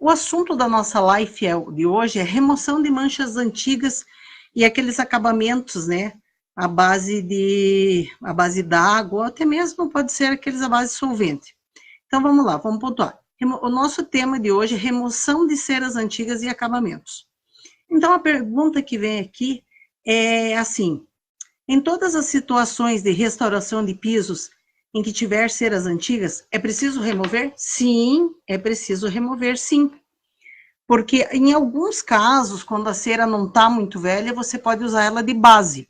O assunto da nossa live de hoje é remoção de manchas antigas e aqueles acabamentos, né, à base d'água, ou até mesmo pode ser aqueles à base de solvente. Então vamos lá, vamos pontuar. O nosso tema de hoje é remoção de ceras antigas e acabamentos. Então a pergunta que vem aqui é assim: em todas as situações de restauração de pisos em que tiver ceras antigas, é preciso remover? Sim, é preciso remover, sim. Porque em alguns casos, quando a cera não está muito velha, você pode usar ela de base.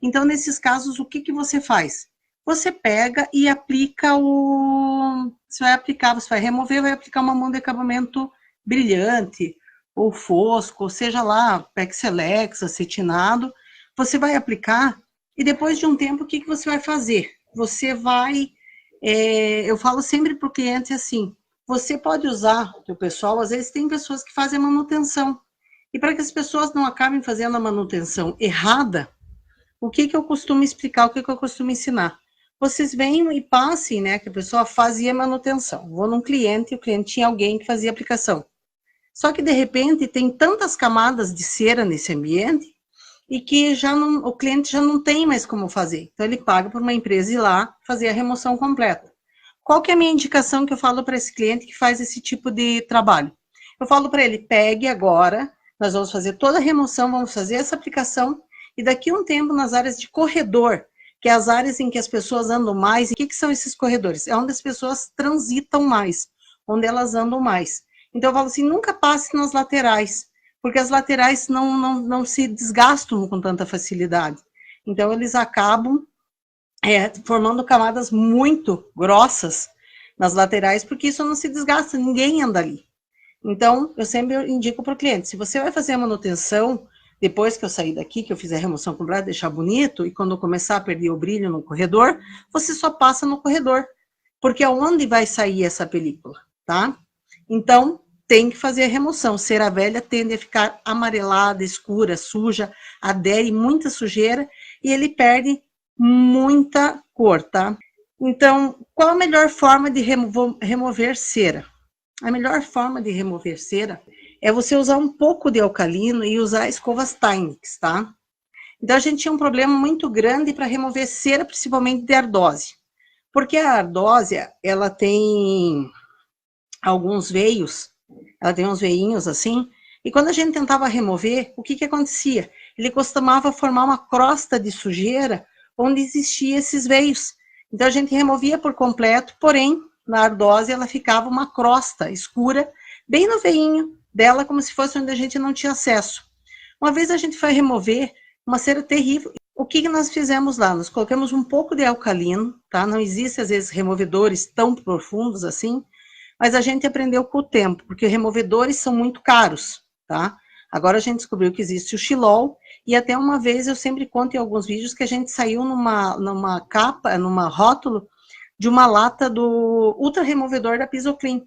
Então, nesses casos, o que, que você faz? Você pega e aplica você vai remover, vai aplicar uma mão de acabamento brilhante, ou fosco, ou seja lá, Pexelex, acetinado. Você vai aplicar e depois de um tempo, o que, que você vai fazer? Você vai, eu falo sempre para o cliente assim, você pode usar, o pessoal, às vezes tem pessoas que fazem manutenção, e para que as pessoas não acabem fazendo a manutenção errada, o que, que eu costumo explicar, o que, que eu costumo ensinar? Vocês venham e passem, né, que a pessoa fazia manutenção. Vou num cliente, o cliente tinha alguém que fazia aplicação. Só que, de repente, tem tantas camadas de cera nesse ambiente, e que o cliente já não tem mais como fazer. Então, ele paga por uma empresa ir lá fazer a remoção completa. Qual que é a minha indicação que eu falo para esse cliente que faz esse tipo de trabalho? Eu falo para ele, pegue agora, nós vamos fazer toda a remoção, vamos fazer essa aplicação, e daqui a um tempo nas áreas de corredor, que é as áreas em que as pessoas andam mais, e o que são esses corredores? É onde as pessoas transitam mais, onde elas andam mais. Então eu falo assim, nunca passe nas laterais, porque as laterais não se desgastam com tanta facilidade. Então eles acabam formando camadas muito grossas nas laterais, porque isso não se desgasta, ninguém anda ali. Então, eu sempre indico para o cliente, se você vai fazer a manutenção, depois que eu sair daqui, que eu fizer a remoção completa, deixar bonito, e quando eu começar a perder o brilho no corredor, você só passa no corredor, porque é onde vai sair essa película, tá? Então, tem que fazer a remoção. Cera velha tende a ficar amarelada, escura, suja, adere muita sujeira, e ele perde muita cor, tá? Então, qual a melhor forma de remover cera? A melhor forma de remover cera é você usar um pouco de alcalino e usar escovas Tinex, tá? Então, a gente tinha um problema muito grande para remover cera, principalmente de ardósia. Porque a ardósia, ela tem alguns veios, ela tem uns veinhos assim, e quando a gente tentava remover, o que que acontecia? Ele costumava formar uma crosta de sujeira onde existia esses veios. Então a gente removia por completo, porém, na ardósia ela ficava uma crosta escura, bem no veinho dela, como se fosse onde a gente não tinha acesso. Uma vez a gente foi remover uma cera terrível. O que nós fizemos lá? Nós colocamos um pouco de alcalino, tá? Não existe, às vezes, removedores tão profundos assim, mas a gente aprendeu com o tempo, porque removedores são muito caros, tá? Agora a gente descobriu que existe o xilol, e até uma vez eu sempre conto em alguns vídeos que a gente saiu numa capa, numa rótulo, de uma lata do ultra removedor da Pisoclean,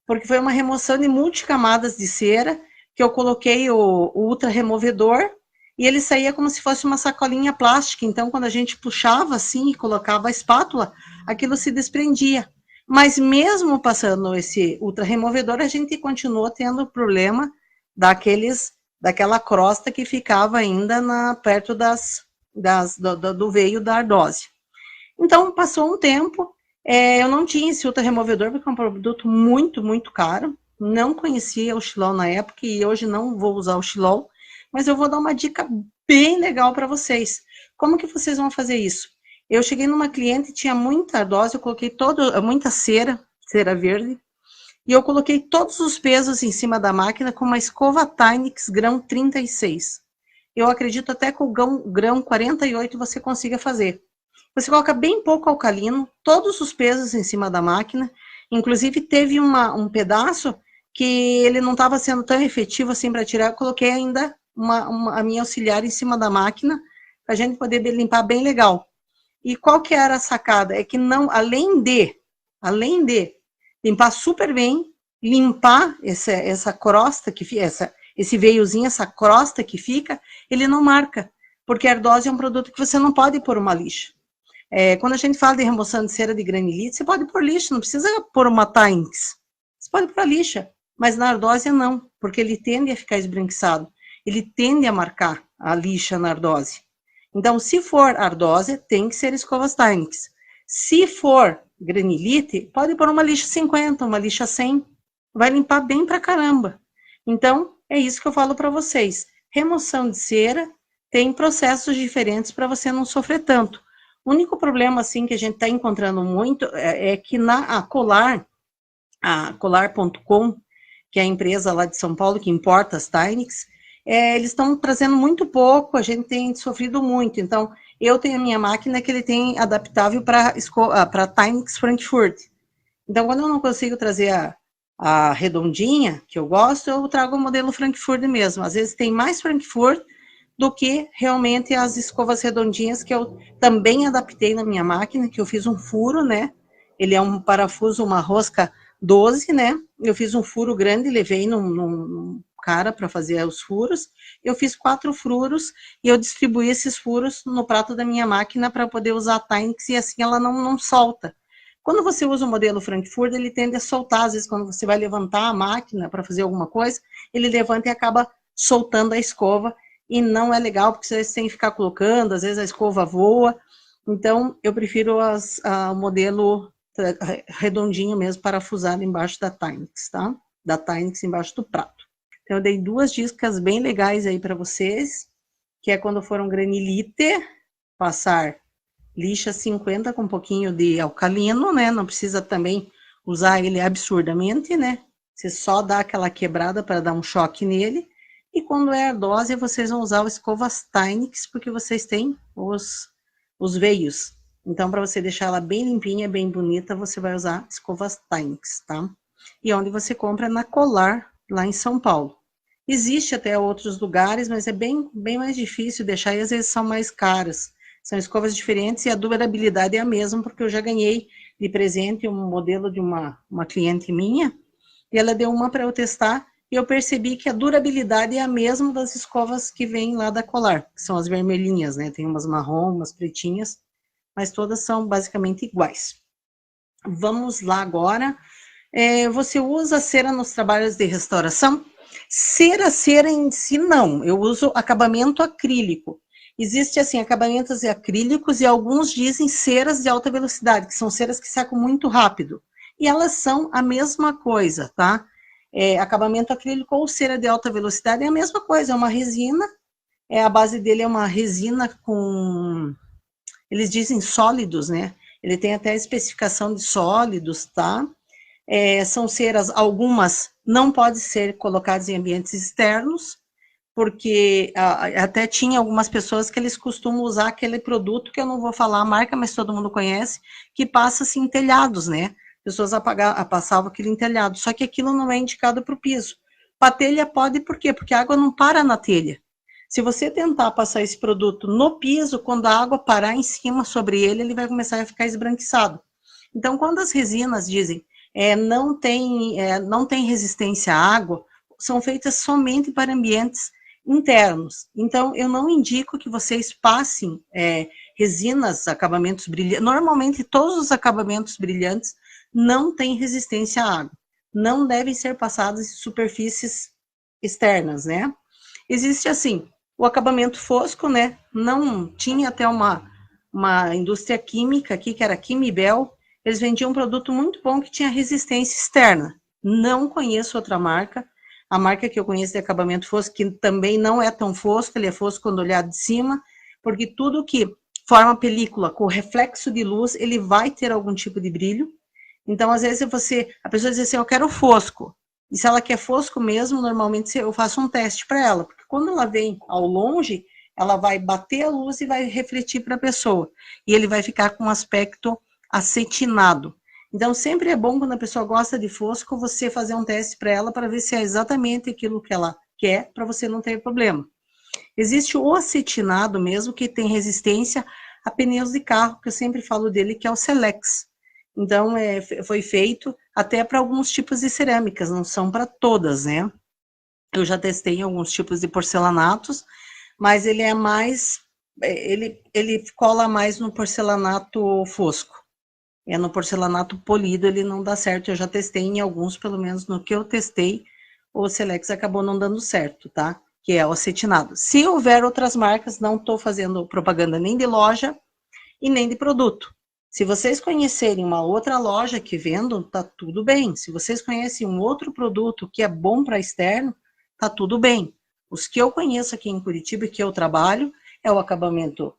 porque foi uma remoção de multicamadas de cera, que eu coloquei o ultra removedor, e ele saía como se fosse uma sacolinha plástica, então quando a gente puxava assim e colocava a espátula, aquilo se desprendia. Mas mesmo passando esse ultra removedor, a gente continuou tendo o problema daquela crosta que ficava ainda perto do veio da ardósia. Então, passou um tempo, eu não tinha esse ultra removedor, porque é um produto muito, muito caro, não conhecia o Xilol na época, e hoje não vou usar o Xilol, mas eu vou dar uma dica bem legal para vocês. Como que vocês vão fazer isso? Eu cheguei numa cliente, tinha muita ardósia, eu coloquei muita cera verde, e eu coloquei todos os pesos em cima da máquina com uma escova Tinex grão 36. Eu acredito até que o grão 48 você consiga fazer. Você coloca bem pouco alcalino, todos os pesos em cima da máquina, inclusive teve um pedaço que ele não estava sendo tão efetivo assim para tirar, eu coloquei ainda a minha auxiliar em cima da máquina, para a gente poder limpar bem legal. E qual que era a sacada? É que não, além de limpar super bem, limpar essa crosta que fica, esse veiozinho, essa crosta que fica, ele não marca, porque a ardósia é um produto que você não pode pôr uma lixa. Quando a gente fala de remoção de cera de granilite, você pode pôr lixa, não precisa pôr uma Tinex. Você pode pôr a lixa, Mas na ardósia não, porque ele tende a ficar esbranquiçado, ele tende a marcar a lixa na ardósia. Então, se for ardósia, tem que ser escovas Tynix. Se for granilite, pode pôr uma lixa 50, uma lixa 100, vai limpar bem pra caramba. Então, é isso que eu falo para vocês. Remoção de cera tem processos diferentes para você não sofrer tanto. O único problema, assim, que a gente está encontrando muito é que a Colar.com, que é a empresa lá de São Paulo que importa as Tynix, eles estão trazendo muito pouco, a gente tem sofrido muito. Então, eu tenho a minha máquina que ele tem adaptável para Tynix Frankfurt. Então, quando eu não consigo trazer a redondinha, que eu gosto, eu trago o modelo Frankfurt mesmo. Às vezes tem mais Frankfurt do que realmente as escovas redondinhas que eu também adaptei na minha máquina, que eu fiz um furo, né? Ele é um parafuso, uma rosca 12, né? Eu fiz um furo grande, levei num cara para fazer os furos. Eu fiz 4 furos e eu distribuí esses furos no prato da minha máquina para poder usar a Tynix e assim ela não solta. Quando você usa o modelo Frankfurt, ele tende a soltar, às vezes quando você vai levantar a máquina para fazer alguma coisa, ele levanta e acaba soltando a escova, e não é legal, porque vocês têm que ficar colocando, às vezes a escova voa, então eu prefiro o modelo redondinho mesmo, parafusado embaixo da Tynix, tá? Da Tynix embaixo do prato. Então eu dei 2 dicas bem legais aí para vocês, que é quando for um granilite, passar lixa 50 com um pouquinho de alcalino, né? Não precisa também usar ele absurdamente, né? Você só dá aquela quebrada para dar um choque nele. E quando é ardósia, vocês vão usar o escovas Tynix, porque vocês têm os veios. Então, para você deixar ela bem limpinha, bem bonita, você vai usar escovas Tynix, tá? E onde você compra na Colar, lá em São Paulo. Existe até outros lugares, mas é bem mais difícil deixar e às vezes são mais caras. São escovas diferentes e a durabilidade é a mesma, porque eu já ganhei de presente um modelo de uma cliente minha, e ela deu uma para eu testar, e eu percebi que a durabilidade é a mesma das escovas que vêm lá da Colar, que são as vermelhinhas, né? Tem umas marrom, umas pretinhas, mas todas são basicamente iguais. Vamos lá agora. Você usa cera nos trabalhos de restauração? Cera em si, não. Eu uso acabamento acrílico. Existe, assim, acabamentos acrílicos e alguns dizem ceras de alta velocidade, que são ceras que secam muito rápido. E elas são a mesma coisa, tá? Acabamento acrílico ou cera de alta velocidade é a mesma coisa, é uma resina, a base dele é uma resina com, eles dizem sólidos, né? Ele tem até a especificação de sólidos, tá? São ceras, algumas não podem ser colocadas em ambientes externos, porque até tinha algumas pessoas que eles costumam usar aquele produto, que eu não vou falar a marca, mas todo mundo conhece, que passa-se em telhados, né? Pessoas passavam aquilo em telhado, só que aquilo não é indicado para o piso. Para telha pode, por quê? Porque a água não para na telha. Se você tentar passar esse produto no piso, quando a água parar em cima sobre ele, ele vai começar a ficar esbranquiçado. Então, quando as resinas dizem não tem resistência à água, são feitas somente para ambientes internos. Então, eu não indico que vocês passem resinas, acabamentos brilhantes. Normalmente, todos os acabamentos brilhantes não têm resistência à água. Não devem ser passados em superfícies externas, né? Existe, assim, o acabamento fosco, né? Não tinha até uma indústria química aqui, que era a Quimibel. Eles vendiam um produto muito bom que tinha resistência externa. Não conheço outra marca. A marca que eu conheço de acabamento fosco, que também não é tão fosco, ele é fosco quando olhado de cima, porque tudo que forma película com reflexo de luz, ele vai ter algum tipo de brilho. Então, às vezes, a pessoa diz assim, eu quero fosco. E se ela quer fosco mesmo, normalmente eu faço um teste para ela, porque quando ela vem ao longe, ela vai bater a luz e vai refletir para a pessoa. E ele vai ficar com um aspecto acetinado. Então, sempre é bom, quando a pessoa gosta de fosco, você fazer um teste para ela, para ver se é exatamente aquilo que ela quer, para você não ter problema. Existe o acetinado mesmo, que tem resistência a pneus de carro, que eu sempre falo dele, que é o Selex. Então, foi feito até para alguns tipos de cerâmicas, não são para todas, né? Eu já testei alguns tipos de porcelanatos, mas ele é mais, ele cola mais no porcelanato fosco. no porcelanato polido ele não dá certo. Eu já testei em alguns, pelo menos no que eu testei, o Selex acabou não dando certo, tá? Que é o acetinado. Se houver outras marcas, não estou fazendo propaganda nem de loja e nem de produto. Se vocês conhecerem uma outra loja que vendam, tá tudo bem. Se vocês conhecem um outro produto que é bom para externo, tá tudo bem. Os que eu conheço aqui em Curitiba e que eu trabalho é o acabamento,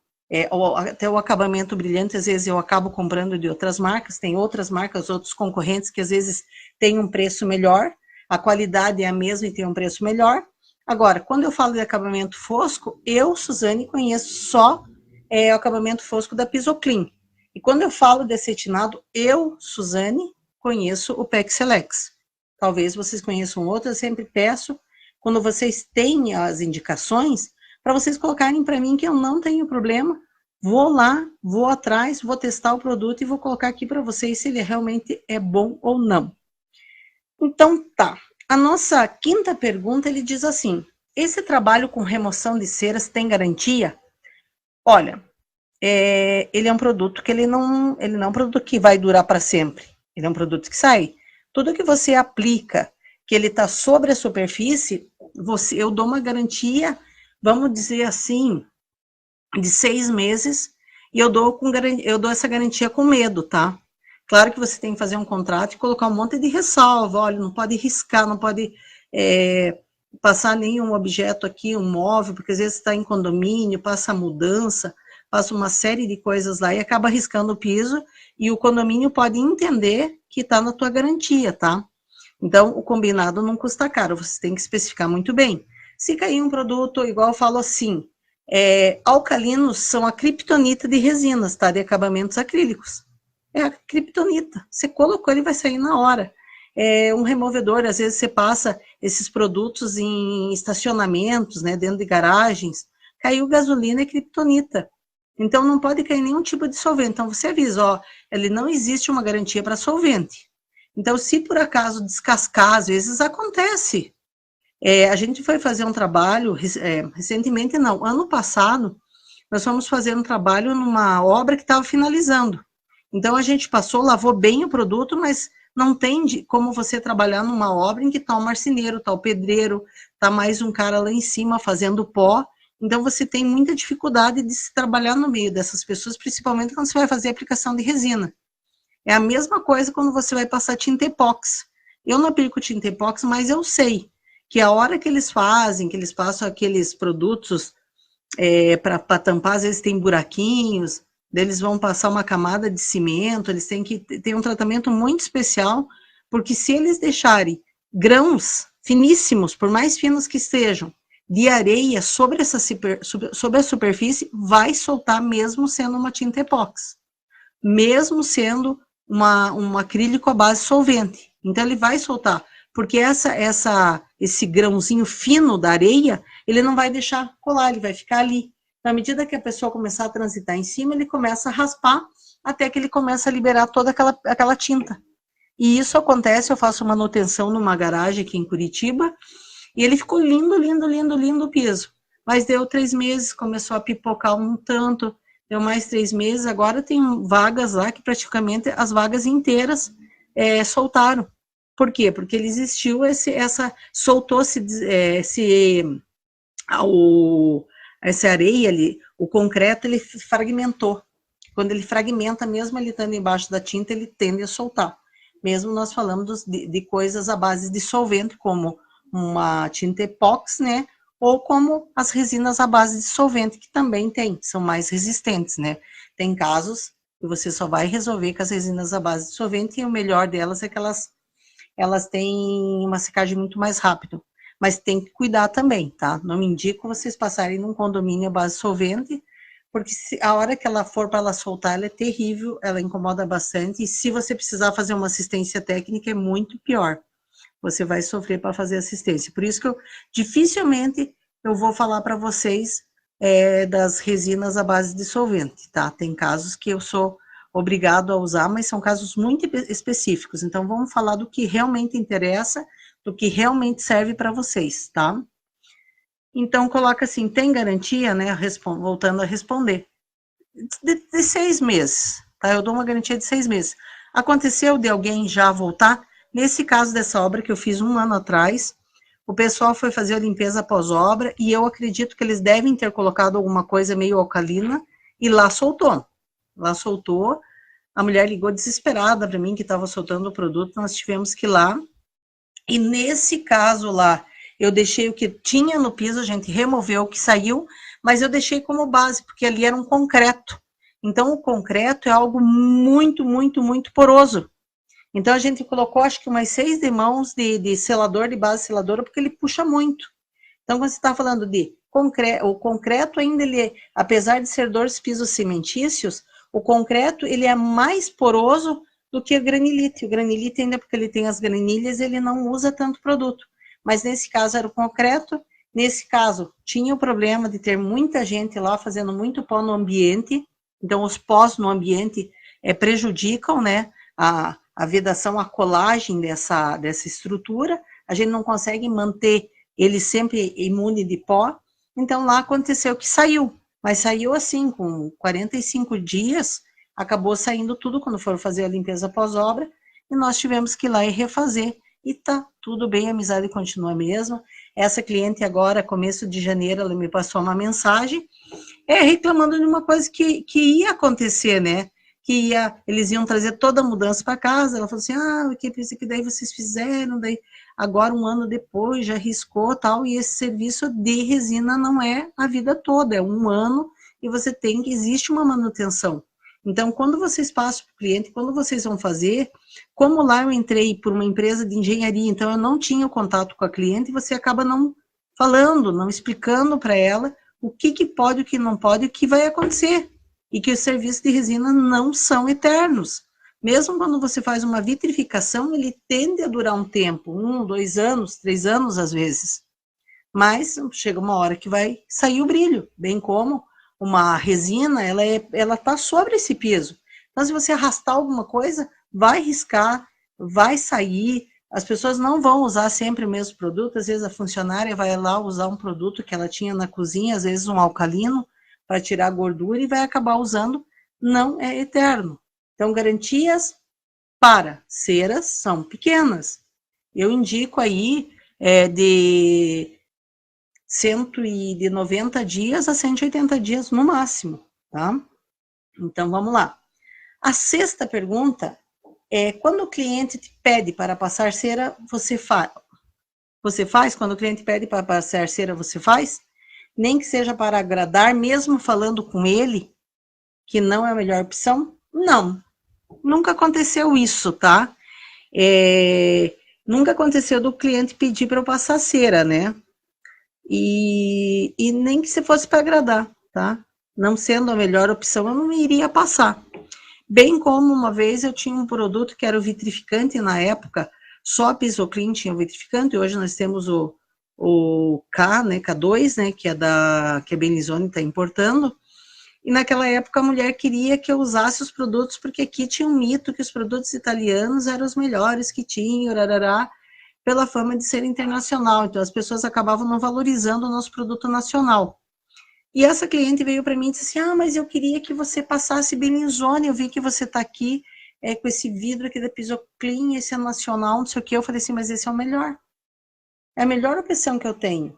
até o acabamento brilhante, às vezes eu acabo comprando de outras marcas, tem outras marcas, outros concorrentes que às vezes têm um preço melhor, a qualidade é a mesma e tem um preço melhor. Agora, quando eu falo de acabamento fosco, eu, Suzane, conheço só o acabamento fosco da Pisoclean. E quando eu falo de acetinado, eu, Suzane, conheço o Pexelex. Talvez vocês conheçam outro, eu sempre peço, quando vocês têm as indicações, para vocês colocarem para mim que eu não tenho problema, vou lá, vou atrás, vou testar o produto e vou colocar aqui para vocês se ele realmente é bom ou não. Então, tá. A nossa quinta pergunta, ele diz assim, esse trabalho com remoção de ceras tem garantia? Olha, ele é um produto que ele não é um produto que vai durar para sempre. Ele é um produto que sai. Tudo que você aplica, que ele está sobre a superfície, eu dou uma garantia, vamos dizer assim, de 6 meses, e eu dou essa garantia com medo, tá? Claro que você tem que fazer um contrato e colocar um monte de ressalva, olha, não pode riscar, não pode passar nenhum objeto aqui, um móvel, porque às vezes está em condomínio, passa mudança, passa uma série de coisas lá e acaba riscando o piso, e o condomínio pode entender que está na tua garantia, tá? Então, o combinado não custa caro, você tem que especificar muito bem. Se cair um produto, igual eu falo assim, alcalinos são a criptonita de resinas, tá? De acabamentos acrílicos. É a criptonita. Você colocou, ele vai sair na hora. Um removedor, às vezes você passa esses produtos em estacionamentos, né? Dentro de garagens. Caiu gasolina, é criptonita. Então, não pode cair nenhum tipo de solvente. Então, você avisa, ó, ele não existe uma garantia para solvente. Então, se por acaso descascar, às vezes acontece. A gente foi fazer um trabalho, recentemente não, ano passado, nós fomos fazer um trabalho numa obra que estava finalizando. Então, a gente passou, lavou bem o produto, mas não tem como você trabalhar numa obra em que está o marceneiro, está o pedreiro, está mais um cara lá em cima fazendo pó. Então, você tem muita dificuldade de se trabalhar no meio dessas pessoas, principalmente quando você vai fazer aplicação de resina. É a mesma coisa quando você vai passar tinta epóxi. Eu não aplico tinta epóxi, mas eu sei que a hora que eles fazem, que eles passam aqueles produtos para tampar, às vezes tem buraquinhos, eles vão passar uma camada de cimento, eles têm que ter um tratamento muito especial, porque se eles deixarem grãos finíssimos, por mais finos que estejam, de areia sobre a superfície, vai soltar mesmo sendo uma tinta epóxi, mesmo sendo um acrílico à base solvente. Então, ele vai soltar, porque esse grãozinho fino da areia, ele não vai deixar colar, ele vai ficar ali. Na medida que a pessoa começar a transitar em cima, ele começa a raspar, até que ele começa a liberar toda aquela tinta. E isso acontece, eu faço manutenção numa garagem aqui em Curitiba, e ele ficou lindo, lindo, lindo, lindo o piso. Mas deu 3 meses, começou a pipocar um tanto, deu mais 3 meses, agora tem vagas lá que praticamente as vagas inteiras soltaram. Por quê? Porque ele existiu soltou-se essa areia ali, o concreto ele fragmentou. Quando ele fragmenta, mesmo ele estando embaixo da tinta, ele tende a soltar. Mesmo nós falamos de coisas à base de solvente, como uma tinta epóxi, né? Ou como as resinas à base de solvente, que também são mais resistentes, né? Tem casos que você só vai resolver com as resinas à base de solvente, e o melhor delas é que elas têm uma secagem muito mais rápida. Mas tem que cuidar também, tá? Não me indico vocês passarem num condomínio à base de solvente, porque a hora que ela for para ela soltar, ela é terrível, ela incomoda bastante, e se você precisar fazer uma assistência técnica, é muito pior. Você vai sofrer para fazer assistência. Por isso que dificilmente eu vou falar para vocês das resinas à base de solvente, tá? Tem casos que eu sou obrigado a usar, mas são casos muito específicos. Então, vamos falar do que realmente interessa, do que realmente serve para vocês, tá? Então, coloca assim, tem garantia, né? Voltando a responder. De 6 meses. tá? Eu dou uma garantia de 6 meses. Aconteceu de alguém já voltar? Nesse caso dessa obra que eu fiz 1 ano atrás, o pessoal foi fazer a limpeza pós-obra e eu acredito que eles devem ter colocado alguma coisa meio alcalina e lá soltou. Lá soltou, a mulher ligou desesperada para mim que estava soltando o produto, nós tivemos que ir lá. E nesse caso lá, eu deixei o que tinha no piso, a gente removeu o que saiu, mas eu deixei como base, porque ali era um concreto. Então, o concreto é algo muito, muito, muito poroso. Então, a gente colocou, acho que umas 6 demãos de selador, de base seladora, porque ele puxa muito. Então, quando você está falando de concreto, o concreto ainda, ele, apesar de ser 2 pisos cimentícios, o concreto, ele é mais poroso do que o granilite. O granilite, ainda porque ele tem as granilhas, ele não usa tanto produto. Mas nesse caso era o concreto, nesse caso tinha o problema de ter muita gente lá fazendo muito pó no ambiente, então os pós no ambiente prejudicam, né, a vedação, a colagem dessa estrutura, a gente não consegue manter ele sempre imune de pó, então lá aconteceu que saiu, mas saiu assim, com 45 dias, acabou saindo tudo quando foram fazer a limpeza pós-obra, e nós tivemos que ir lá e refazer, e tá tudo bem, a amizade continua a mesma. Essa cliente agora, começo de janeiro, ela me passou uma mensagem, reclamando de uma coisa que ia acontecer, né, eles iam trazer toda a mudança para casa. Ela falou assim, que daí vocês fizeram, daí agora 1 ano depois já riscou tal, e esse serviço de resina não é a vida toda, é 1 ano, e você tem que, existe uma manutenção. Então, quando vocês passam para o cliente, quando vocês vão fazer, como lá eu entrei por uma empresa de engenharia, então eu não tinha contato com a cliente, você acaba não falando, não explicando para ela o que pode, o que não pode, o que vai acontecer. E que os serviços de resina não são eternos. Mesmo quando você faz uma vitrificação, ele tende a durar um tempo, 1, 2 anos, 3 anos às vezes. Mas chega uma hora que vai sair o brilho, bem como uma resina, ela tá sobre esse piso. Então, se você arrastar alguma coisa, vai riscar, vai sair. As pessoas não vão usar sempre o mesmo produto. Às vezes a funcionária vai lá usar um produto que ela tinha na cozinha, às vezes um alcalino, para tirar a gordura, e vai acabar usando, não é eterno. Então, garantias para ceras são pequenas. Eu indico aí de 90 dias a 180 dias no máximo, tá? Então, vamos lá. A sexta pergunta é, quando o cliente te pede para passar cera, você faz? Você faz? Quando o cliente pede para passar cera, você faz? Nem que seja para agradar, mesmo falando com ele, que não é a melhor opção? Não, nunca aconteceu isso, tá? Nunca aconteceu do cliente pedir para eu passar cera, né? E nem que se fosse para agradar, tá? Não sendo a melhor opção, eu não iria passar. Bem como uma vez eu tinha um produto que era o vitrificante na época, só a Pisoclean tinha o vitrificante, hoje nós temos o K, né, K2, né, que a Benizone está importando, e naquela época a mulher queria que eu usasse os produtos, porque aqui tinha um mito que os produtos italianos eram os melhores que tinham, rarará, pela fama de ser internacional, então as pessoas acabavam não valorizando o nosso produto nacional. E essa cliente veio para mim e disse assim, mas eu queria que você passasse Benizone, eu vi que você está aqui com esse vidro aqui da Pisoclean, esse é nacional, não sei o que. Eu falei assim, mas esse é o melhor. É a melhor opção que eu tenho.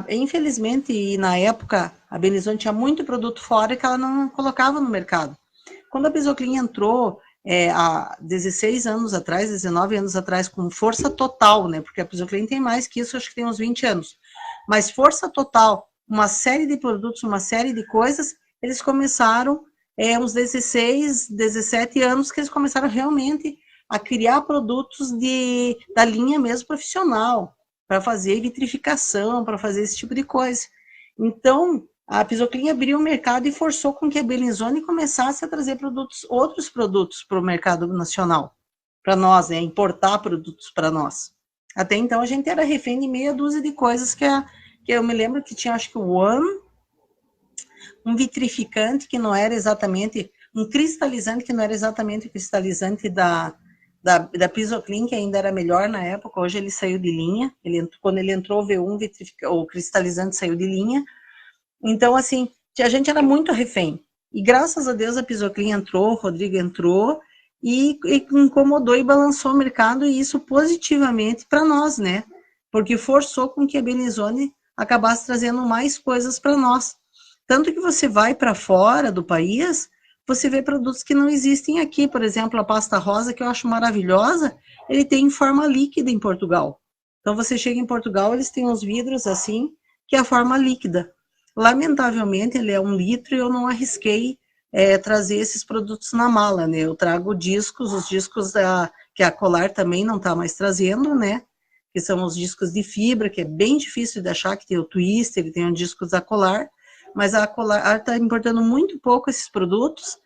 Infelizmente, e na época, a Benizone tinha muito produto fora que ela não colocava no mercado. Quando a Pisoclean entrou há 16 anos atrás, 19 anos atrás, com força total, né? Porque a Pisoclean tem mais que isso, acho que tem uns 20 anos. Mas força total, uma série de produtos, uma série de coisas, eles começaram, uns 16, 17 anos, que eles começaram realmente a criar produtos da linha mesmo profissional, para fazer vitrificação, para fazer esse tipo de coisa. Então, a Pisoclean abriu o mercado e forçou com que a Benizone começasse a trazer outros produtos para o mercado nacional, para nós, né, importar produtos para nós. Até então, a gente era refém de meia dúzia de coisas que eu me lembro que tinha, acho que o One, um vitrificante que não era exatamente, um cristalizante que não era exatamente o cristalizante da Pisoclean, que ainda era melhor na época. Hoje ele saiu de linha, quando ele entrou o V1, o cristalizante saiu de linha. Então, assim, a gente era muito refém. E graças a Deus a Pisoclin entrou, o Rodrigo entrou, e incomodou e balançou o mercado, e isso positivamente para nós, né? Porque forçou com que a Bellinzone acabasse trazendo mais coisas para nós. Tanto que você vai para fora do país, você vê produtos que não existem aqui. Por exemplo, a pasta rosa, que eu acho maravilhosa, ele tem em forma líquida em Portugal. Então, você chega em Portugal, eles têm uns vidros assim, que é a forma líquida. Lamentavelmente, ele é 1 litro e eu não arrisquei trazer esses produtos na mala, né? Eu trago discos, os discos que a Colar também não está mais trazendo, né? Que são os discos de fibra, que é bem difícil de achar, que tem o Twister, que tem os discos da Colar, mas a Colar está importando muito pouco esses produtos,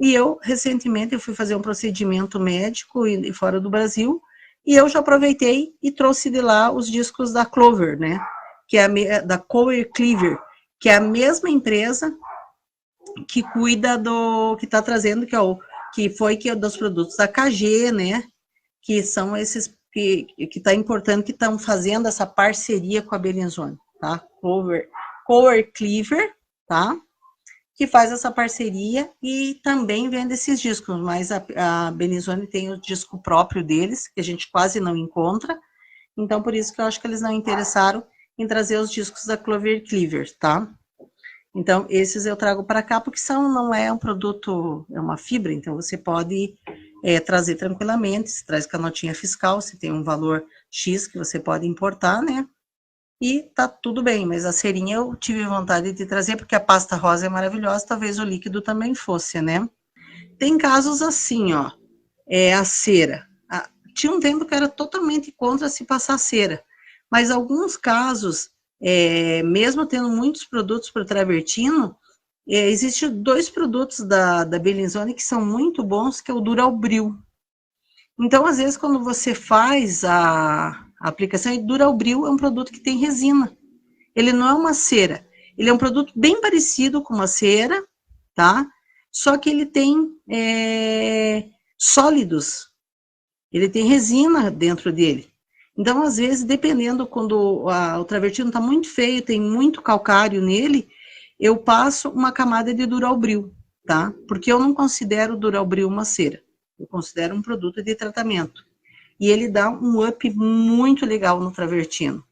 e eu, recentemente, eu fui fazer um procedimento médico fora do Brasil, e eu já aproveitei e trouxe de lá os discos da Clover, né? Que é da Cover Cleaver, que é a mesma empresa que cuida que está trazendo, que é dos produtos da KG, né? Que são esses que está importando, que estão fazendo essa parceria com a Bellinzone, tá? Cover Cleaver, tá? Que faz essa parceria e também vende esses discos, mas a Bellinzone tem o disco próprio deles, que a gente quase não encontra, então por isso que eu acho que eles não interessaram em trazer os discos da Clover Cleaver, tá? Então, esses eu trago para cá, porque não é um produto, é uma fibra, então você pode trazer tranquilamente, você traz com a notinha fiscal, você tem um valor X que você pode importar, né? E tá tudo bem, mas a cerinha eu tive vontade de trazer, porque a pasta rosa é maravilhosa, talvez o líquido também fosse, né? Tem casos assim, ó, a cera. Tinha um tempo que eu era totalmente contra se passar cera, mas alguns casos, mesmo tendo muitos produtos para travertino, existem 2 produtos da Bellinzone que são muito bons, que é o Duralbril. Então, às vezes, quando você faz a aplicação, e Duralbril é um produto que tem resina. Ele não é uma cera. Ele é um produto bem parecido com uma cera, tá? Só que ele tem sólidos. Ele tem resina dentro dele. Então, às vezes, dependendo, quando o travertino está muito feio, tem muito calcário nele, eu passo uma camada de Duralbril, tá? Porque eu não considero o Duralbril uma cera. Eu considero um produto de tratamento. E ele dá um up muito legal no travertino.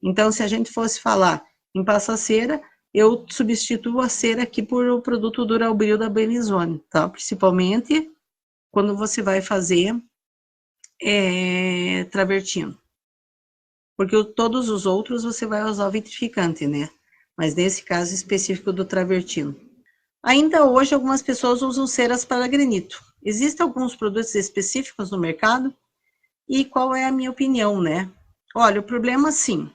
Então, se a gente fosse falar em passa cera, eu substituo a cera aqui por o produto Duralbril da Bellinzone, tá? Principalmente quando você vai fazer travertino. Porque todos os outros você vai usar o vitrificante, né? Mas nesse caso específico do travertino. Ainda hoje, algumas pessoas usam ceras para granito. Existem alguns produtos específicos no mercado? E qual é a minha opinião, né? Olha, o problema, sim,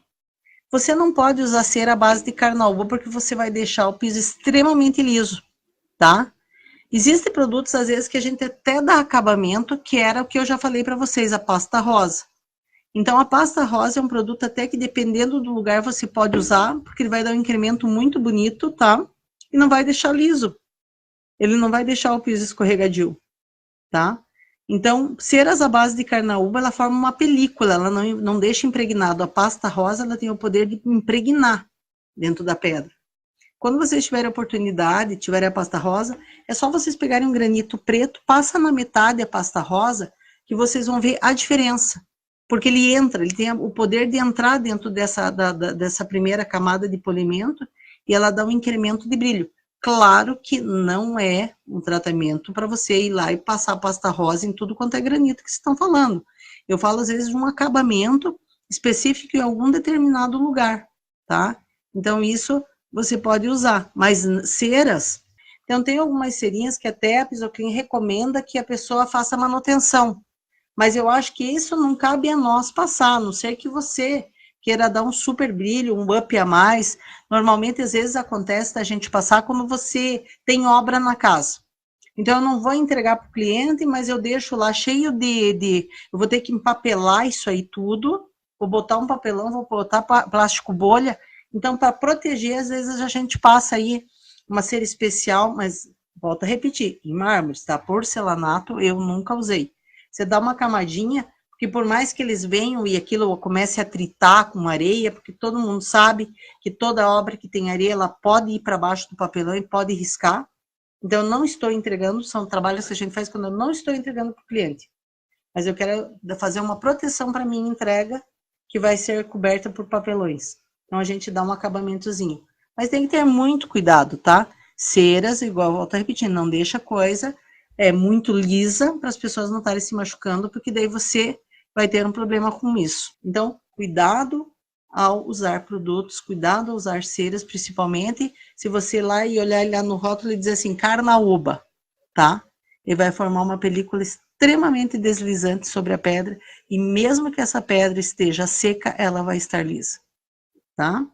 você não pode usar cera à base de carnaúba, porque você vai deixar o piso extremamente liso, tá? Existem produtos, às vezes, que a gente até dá acabamento, que era o que eu já falei para vocês, a pasta rosa. Então, a pasta rosa é um produto até que, dependendo do lugar, você pode usar, porque ele vai dar um incremento muito bonito, tá? E não vai deixar liso. Ele não vai deixar o piso escorregadio, tá? Então, ceras à base de carnaúba, ela forma uma película, ela não deixa impregnado. A pasta rosa, ela tem o poder de impregnar dentro da pedra. Quando vocês tiverem a oportunidade, tiverem a pasta rosa, é só vocês pegarem um granito preto, passa na metade a pasta rosa, que vocês vão ver a diferença. Porque ele tem o poder de entrar dentro dessa primeira camada de polimento, e ela dá um incremento de brilho. Claro que não é um tratamento para você ir lá e passar pasta rosa em tudo quanto é granito que vocês estão falando. Eu falo, às vezes, de um acabamento específico em algum determinado lugar, tá? Então, isso você pode usar. Mas ceras, então tem algumas cerinhas que até a Pisoclin recomenda que a pessoa faça manutenção. Mas eu acho que isso não cabe a nós passar, a não ser que você queira dar um super brilho, um up a mais. Normalmente, às vezes, acontece da gente passar quando você tem obra na casa. Então, eu não vou entregar para o cliente, mas eu deixo lá cheio eu vou ter que empapelar isso aí tudo, vou botar um papelão, vou botar plástico bolha. Então, para proteger, às vezes a gente passa aí uma cera especial, mas, volto a repetir, em mármore, tá? Porcelanato, eu nunca usei. Você dá uma camadinha, porque por mais que eles venham e aquilo comece a tritar com areia, porque todo mundo sabe que toda obra que tem areia, ela pode ir para baixo do papelão e pode riscar. Então, eu não estou entregando, são trabalhos que a gente faz quando eu não estou entregando para o cliente. Mas eu quero fazer uma proteção para minha entrega, que vai ser coberta por papelões. Então, a gente dá um acabamentozinho. Mas tem que ter muito cuidado, tá? Ceras, igual eu volto a repetir, não deixa coisa muito lisa para as pessoas não estarem se machucando, porque daí você vai ter um problema com isso. Então, cuidado ao usar produtos, cuidado ao usar ceras, principalmente se você ir lá e olhar lá no rótulo e dizer assim, carnaúba, tá? Ele vai formar uma película extremamente deslizante sobre a pedra, e mesmo que essa pedra esteja seca, ela vai estar lisa, tá?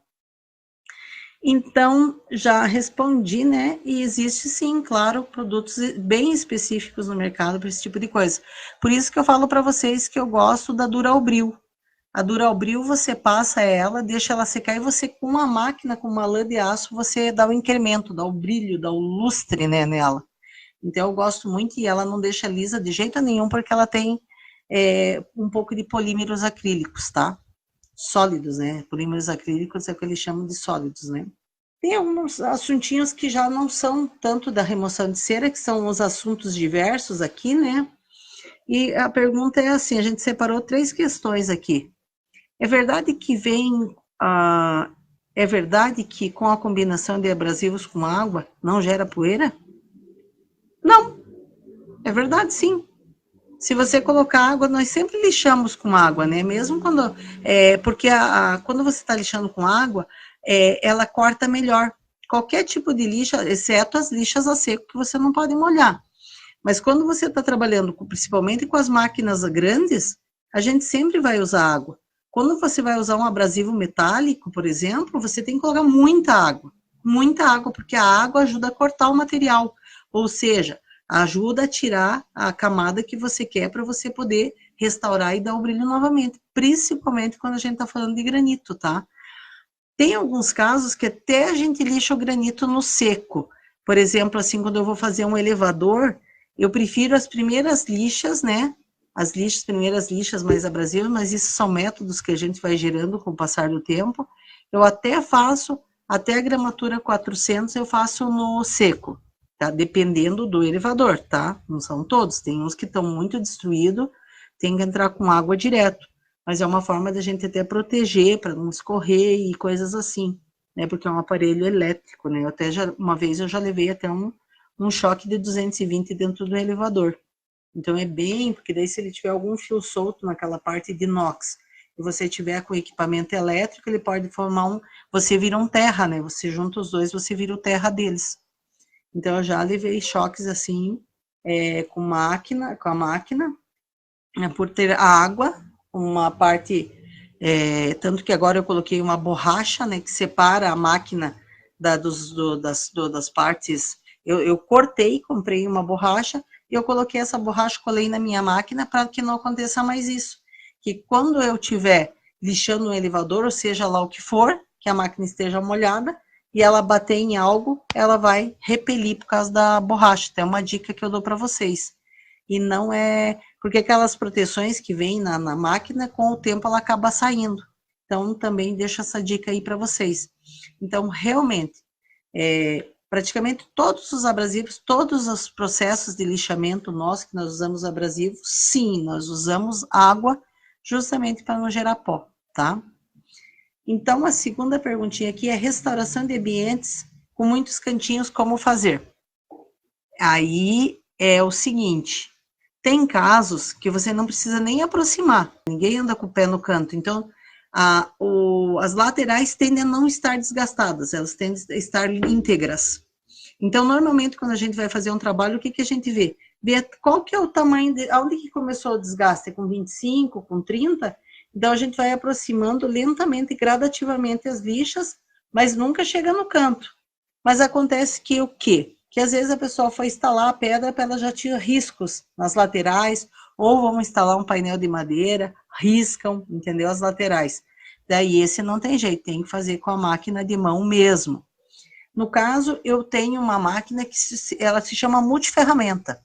Então, já respondi, né? E existe sim, claro, produtos bem específicos no mercado para esse tipo de coisa. Por isso que eu falo para vocês que eu gosto da Duralbril. A Duralbril, você passa ela, deixa ela secar e você, com uma máquina, com uma lã de aço, você dá o incremento, dá o brilho, dá o lustre, né, nela. Então, eu gosto muito e ela não deixa lisa de jeito nenhum, porque ela tem um pouco de polímeros acrílicos, tá? Sólidos, né? Polímeros acrílicos é o que eles chamam de sólidos, né? Tem alguns assuntinhos que já não são tanto da remoção de cera, que são os assuntos diversos aqui, né? E a pergunta é assim, a gente separou 3 questões aqui. É verdade que é verdade que com a combinação de abrasivos com água não gera poeira? Não, é verdade sim. Se você colocar água, nós sempre lixamos com água, né? Mesmo quando. Porque quando você está lixando com água, ela corta melhor. Qualquer tipo de lixa, exceto as lixas a seco, que você não pode molhar. Mas quando você está trabalhando, principalmente com as máquinas grandes, a gente sempre vai usar água. Quando você vai usar um abrasivo metálico, por exemplo, você tem que colocar muita água, porque a água ajuda a cortar o material, ou seja, ajuda a tirar a camada que você quer para você poder restaurar e dar o brilho novamente, principalmente quando a gente está falando de granito, tá? Tem alguns casos que até a gente lixa o granito no seco. Por exemplo, assim, quando eu vou fazer um elevador, eu prefiro as primeiras lixas, né? As primeiras lixas mais abrasivas, mas isso são métodos que a gente vai gerando com o passar do tempo. Eu até faço, até a gramatura 400, eu faço no seco, tá? Dependendo do elevador, tá? Não são todos, tem uns que estão muito destruídos, tem que entrar com água direto. Mas é uma forma da gente até proteger, para não escorrer e coisas assim, né? Porque é um aparelho elétrico, né? Uma vez eu já levei até um choque de 220 dentro do elevador. Então é bem, porque daí se ele tiver algum fio solto naquela parte de inox, e você tiver com equipamento elétrico, ele pode formar você vira um terra, né? Você junta os dois, você vira o terra deles. Então eu já levei choques assim, com a máquina, por ter a água, uma parte, tanto que agora eu coloquei uma borracha, né, que separa a máquina das partes. Eu cortei, comprei uma borracha, e eu coloquei essa borracha, colei na minha máquina para que não aconteça mais isso. Que quando eu estiver lixando um elevador, ou seja lá o que for, que a máquina esteja molhada, e ela bater em algo, ela vai repelir por causa da borracha. Então é uma dica que eu dou para vocês. E não porque aquelas proteções que vêm na máquina, com o tempo ela acaba saindo. Então, também deixo essa dica aí para vocês. Então, realmente, praticamente todos os abrasivos, todos os processos de lixamento nosso que nós usamos abrasivos, sim, nós usamos água justamente para não gerar pó, tá? Então, a segunda perguntinha aqui é restauração de ambientes com muitos cantinhos, como fazer? Aí é o seguinte, tem casos que você não precisa nem aproximar, ninguém anda com o pé no canto, então as laterais tendem a não estar desgastadas, elas tendem a estar íntegras. Então, normalmente, quando a gente vai fazer um trabalho, o que, que a gente vê? Vê qual que é o tamanho, onde que começou o desgaste, com 25, com 30? Então, a gente vai aproximando lentamente, gradativamente as lixas, mas nunca chega no canto. Mas acontece que o quê? Que às vezes a pessoa foi instalar a pedra, ela já tinha riscos nas laterais, ou vão instalar um painel de madeira, riscam, entendeu? As laterais. Daí esse não tem jeito, tem que fazer com a máquina de mão mesmo. No caso, eu tenho uma máquina que ela se chama multiferramenta.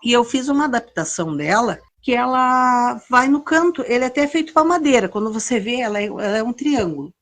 E eu fiz uma adaptação dela, que ela vai no canto, ele é até feito para madeira, quando você vê, ela é um triângulo.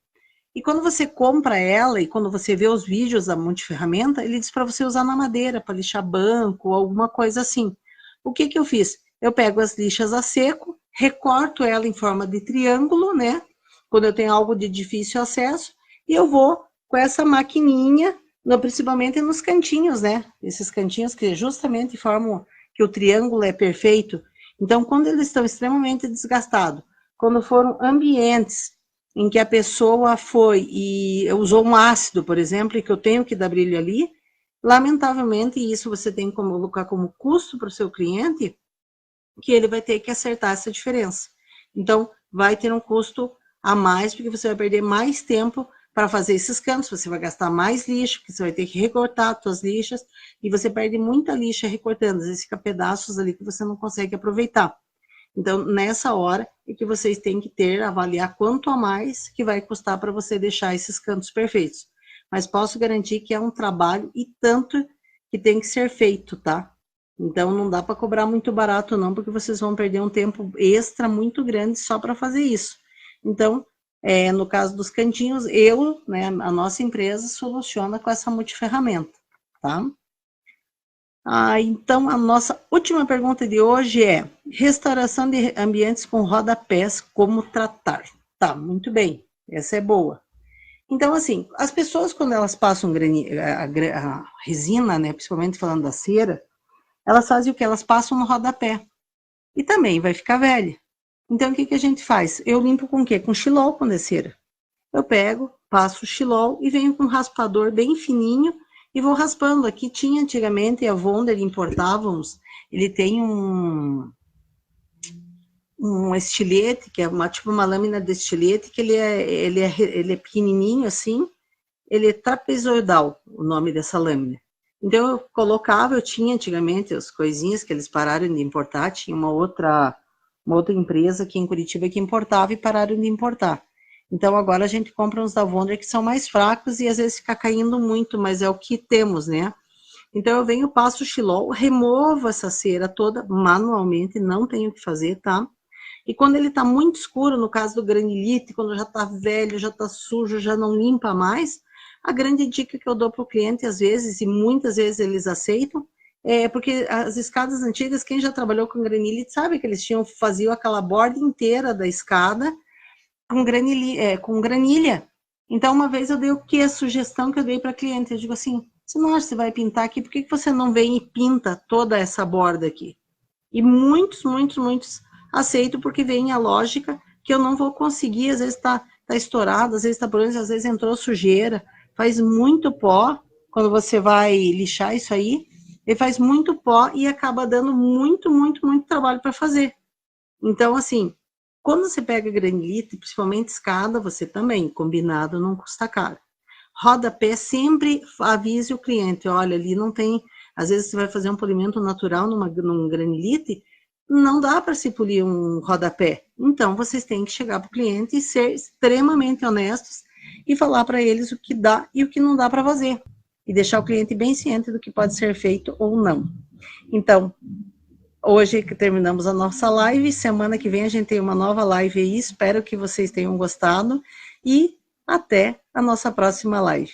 E quando você compra ela e quando você vê os vídeos da multiferramenta, ele diz para você usar na madeira, para lixar banco ou alguma coisa assim. O que que eu fiz? Eu pego as lixas a seco, recorto ela em forma de triângulo, né? Quando eu tenho algo de difícil acesso, e eu vou com essa maquininha, principalmente nos cantinhos, né? Esses cantinhos que justamente formam que o triângulo é perfeito. Então, quando eles estão extremamente desgastados, quando foram ambientes em que a pessoa foi e usou um ácido, por exemplo, e que eu tenho que dar brilho ali, lamentavelmente, isso você tem que colocar como custo para o seu cliente, que ele vai ter que acertar essa diferença. Então, vai ter um custo a mais, porque você vai perder mais tempo para fazer esses cantos, você vai gastar mais lixo, porque você vai ter que recortar as suas lixas, e você perde muita lixa recortando, às vezes fica pedaços ali que você não consegue aproveitar. Então, nessa hora é que vocês têm que avaliar quanto a mais que vai custar para você deixar esses cantos perfeitos. Mas posso garantir que é um trabalho e tanto que tem que ser feito, tá? Então, não dá para cobrar muito barato não, porque vocês vão perder um tempo extra muito grande só para fazer isso. Então, no caso dos cantinhos, a nossa empresa soluciona com essa multiferramenta, tá? Então, a nossa última pergunta de hoje é: restauração de ambientes com rodapés, como tratar? Tá, muito bem, essa é boa. Então, assim, as pessoas, quando elas passam a resina, né, principalmente falando da cera, elas fazem o que? Elas passam no rodapé. E também vai ficar velha. Então, o que que a gente faz? Eu limpo com o quê? Com xilol com a cera. Eu pego, passo o xilol e venho com um raspador bem fininho e vou raspando. Aqui tinha antigamente, a Wonder importávamos, ele tem um estilete, que é tipo uma lâmina de estilete, que ele é pequenininho assim, ele é trapezoidal, o nome dessa lâmina. Então eu tinha antigamente as coisinhas que eles pararam de importar, tinha uma outra empresa aqui em Curitiba que importava e pararam de importar. Então agora a gente compra uns da Wonder que são mais fracos e às vezes fica caindo muito, mas é o que temos, né? Então eu venho, passo o xilol, removo essa cera toda manualmente, não tenho o que fazer, tá? E quando ele tá muito escuro, no caso do granilite, quando já tá velho, já tá sujo, já não limpa mais, a grande dica que eu dou para o cliente, às vezes, e muitas vezes eles aceitam, porque as escadas antigas, quem já trabalhou com granilite sabe que eles faziam aquela borda inteira da escada com granilha. Então, uma vez eu dei a sugestão que eu dei para a cliente, eu digo assim, você vai pintar aqui, por que você não vem e pinta toda essa borda aqui? E muitos aceitam, porque vem a lógica que eu não vou conseguir, às vezes tá estourado, às vezes tá por às vezes entrou sujeira, faz muito pó, quando você vai lixar isso aí, ele faz muito pó e acaba dando muito trabalho para fazer. Então, assim, quando você pega granilite, principalmente escada, você também, combinado, não custa caro. Rodapé, sempre avise o cliente, olha, ali não tem, às vezes você vai fazer um polimento natural num granilite, não dá para se polir um rodapé. Então, vocês têm que chegar para o cliente e ser extremamente honestos e falar para eles o que dá e o que não dá para fazer. E deixar o cliente bem ciente do que pode ser feito ou não. Então, hoje que terminamos a nossa live, semana que vem a gente tem uma nova live aí, espero que vocês tenham gostado e até a nossa próxima live.